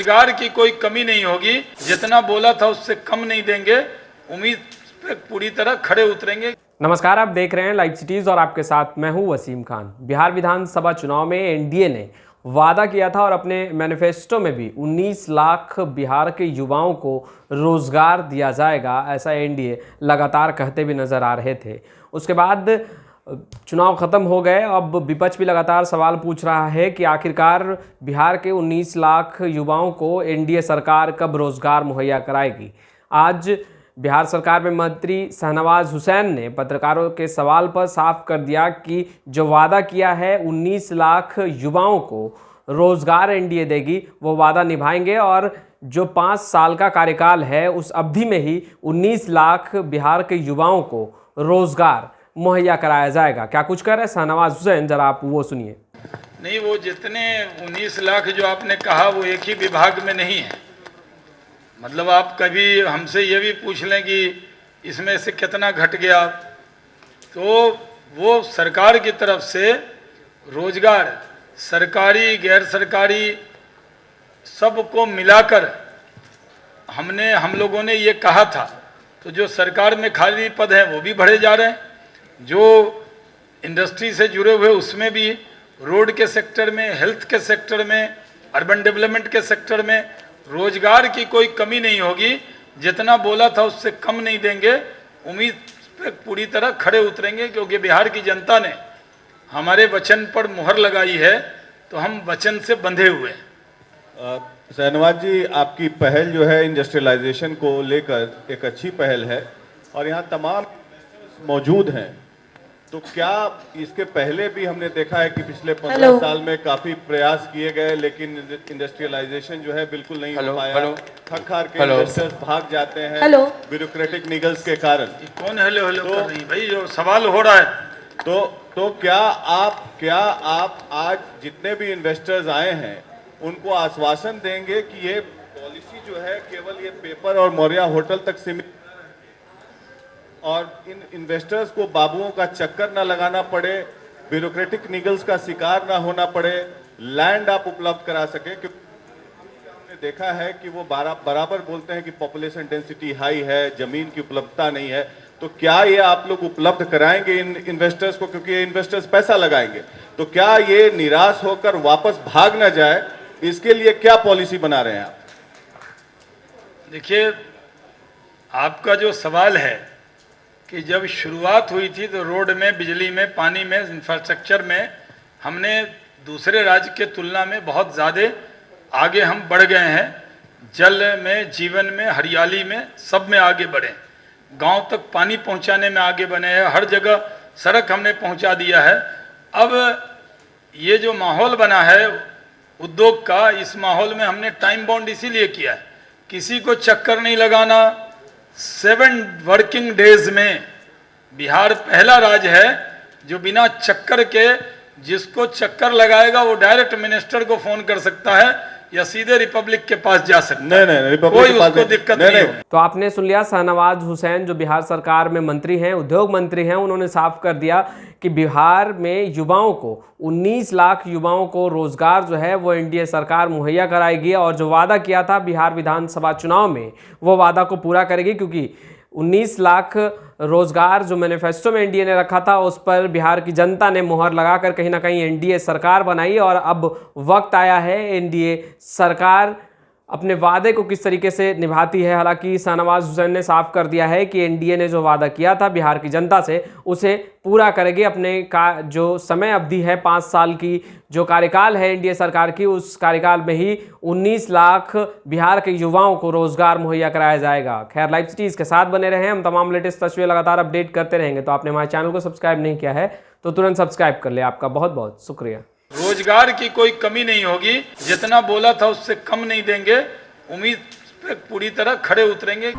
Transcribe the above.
रोजगार की कोई कमी नहीं होगी, जितना बोला था उससे कम नहीं देंगे, उम्मीद पे पूरी तरह खड़े उतरेंगे। नमस्कार, आप देख रहे हैं लाइव सिटीज और आपके साथ मैं हूं वसीम खान। बिहार विधानसभा चुनाव में एनडीए ने वादा किया था और अपने मैनिफेस्टो में भी 19 लाख बिहार के युवाओं को रोजगार दिया जाएगा, ऐसा एनडीए लगातार कहते भी नजर आ रहे थे। उसके बाद चुनाव खत्म हो गए। अब विपक्ष भी लगातार सवाल पूछ रहा है कि आखिरकार बिहार के 19 लाख युवाओं को एनडीए सरकार कब रोजगार मुहैया कराएगी। आज बिहार सरकार में मंत्री शाहनवाज हुसैन ने पत्रकारों के सवाल पर साफ कर दिया कि जो वादा किया है 19 लाख युवाओं को रोजगार एनडीए देगी, वो वादा निभाएंगे और जो 5 साल का कार्यकाल है उस अवधि में ही 19 लाख बिहार के युवाओं को रोजगार मुहैया कराया जाएगा। क्या कुछ कर रहे हैं शाहनवाज हुसैन, जरा आप वो सुनिए। नहीं, वो जितने 19 लाख जो आपने कहा वो एक ही विभाग में नहीं है। मतलब आप कभी हमसे ये भी पूछ लें कि इसमें से कितना घट गया, तो वो सरकार की तरफ से रोजगार सरकारी गैर सरकारी सबको मिलाकर हम लोगों ने ये कहा था। तो जो सरकार में खाली पद हैं वो भी बढ़े जा रहे हैं, जो इंडस्ट्री से जुड़े हुए उसमें भी, रोड के सेक्टर में, हेल्थ के सेक्टर में, अर्बन डेवलपमेंट के सेक्टर में रोजगार की कोई कमी नहीं होगी। जितना बोला था उससे कम नहीं देंगे, उम्मीद पे पूरी तरह खड़े उतरेंगे, क्योंकि बिहार की जनता ने हमारे वचन पर मुहर लगाई है, तो हम वचन से बंधे हुए हैं। शाहनवाज जी, आपकी पहल जो है इंडस्ट्रियलाइजेशन को लेकर एक अच्छी पहल है और यहाँ तमाम मौजूद हैं। तो क्या इसके पहले भी हमने देखा है कि पिछले 15 साल में काफी प्रयास किए गए, लेकिन इंडस्ट्रियलाइजेशन जो है बिल्कुल नहीं हो पाया। थक हार के इन्वेस्टर्स भाग जाते हैं ब्यूरोक्रेटिक निगल्स के कारण। कौन हेलो हेलो कर रही भाई, जो सवाल हो रहा है। तो क्या आप आज जितने भी इन्वेस्टर्स आए हैं उनको आश्वासन देंगे कि ये पॉलिसी जो है केवल ये पेपर और मौर्या होटल तक सीमित और इन इन्वेस्टर्स को बाबुओं का चक्कर ना लगाना पड़े, ब्यूरोक्रेटिक निगल्स का शिकार ना होना पड़े, लैंड आप उपलब्ध करा सके? क्योंकि हमने देखा है कि वो बराबर बोलते हैं कि पॉपुलेशन डेंसिटी हाई है, जमीन की उपलब्धता नहीं है। तो क्या ये आप लोग उपलब्ध कराएंगे इन इन्वेस्टर्स को, क्योंकि ये इन्वेस्टर्स पैसा लगाएंगे? तो क्या ये निराश होकर वापस भाग ना जाए, इसके लिए क्या पॉलिसी बना रहे हैं आप? देखिए, आपका जो सवाल है कि जब शुरुआत हुई थी तो रोड में, बिजली में, पानी में, इंफ्रास्ट्रक्चर में हमने दूसरे राज्य के तुलना में बहुत ज़्यादा आगे हम बढ़ गए हैं। जल में, जीवन में, हरियाली में, सब में आगे बढ़े। गांव तक पानी पहुंचाने में आगे बने हैं, हर जगह सड़क हमने पहुंचा दिया है। अब ये जो माहौल बना है उद्योग का, इस माहौल में हमने टाइम बाउंड इसीलिए किया है, किसी को चक्कर नहीं लगाना। 7 वर्किंग डेज में बिहार पहला राज्य है जो बिना चक्कर के, जिसको चक्कर लगाएगा वो डायरेक्ट मिनिस्टर को फोन कर सकता है या सीधे रिपब्लिक के पास जा सकता है। नहीं, कोई उसको दिक्कत नहीं। तो आपने सुन लिया शाहनवाज हुसैन, जो बिहार सरकार में मंत्री हैं, उद्योग मंत्री हैं। उन्होंने साफ कर दिया कि बिहार में युवाओं को, 19 लाख युवाओं को रोजगार जो है वो एनडीए सरकार मुहैया कराएगी और जो वादा किया था बिहार विधानसभा चुनाव में वो वादा को पूरा करेगी, क्योंकि 19 लाख रोजगार जो मैनिफेस्टो में एनडीए ने रखा था उस पर बिहार की जनता ने मुहर लगाकर कहीं ना कहीं एनडीए सरकार बनाई और अब वक्त आया है एनडीए सरकार अपने वादे को किस तरीके से निभाती है। हालांकि शाहनवाज हुसैन ने साफ कर दिया है कि एनडीए ने जो वादा किया था बिहार की जनता से उसे पूरा करेगी। अपने का जो समय अवधि है 5 साल की, जो कार्यकाल है एनडीए सरकार की, उस कार्यकाल में ही 19 लाख बिहार के युवाओं को रोजगार मुहैया कराया जाएगा। खैर, लाइव सिटीज के साथ बने रहें, हम तमाम लेटेस्ट तस्वीरें लगातार अपडेट करते रहेंगे। तो आपने हमारे चैनल को सब्सक्राइब नहीं किया है तो तुरंत सब्सक्राइब कर ले। आपका बहुत बहुत शुक्रिया। रोजगार की कोई कमी नहीं होगी, जितना बोला था उससे कम नहीं देंगे, उम्मीद पे पूरी तरह खड़े उतरेंगे।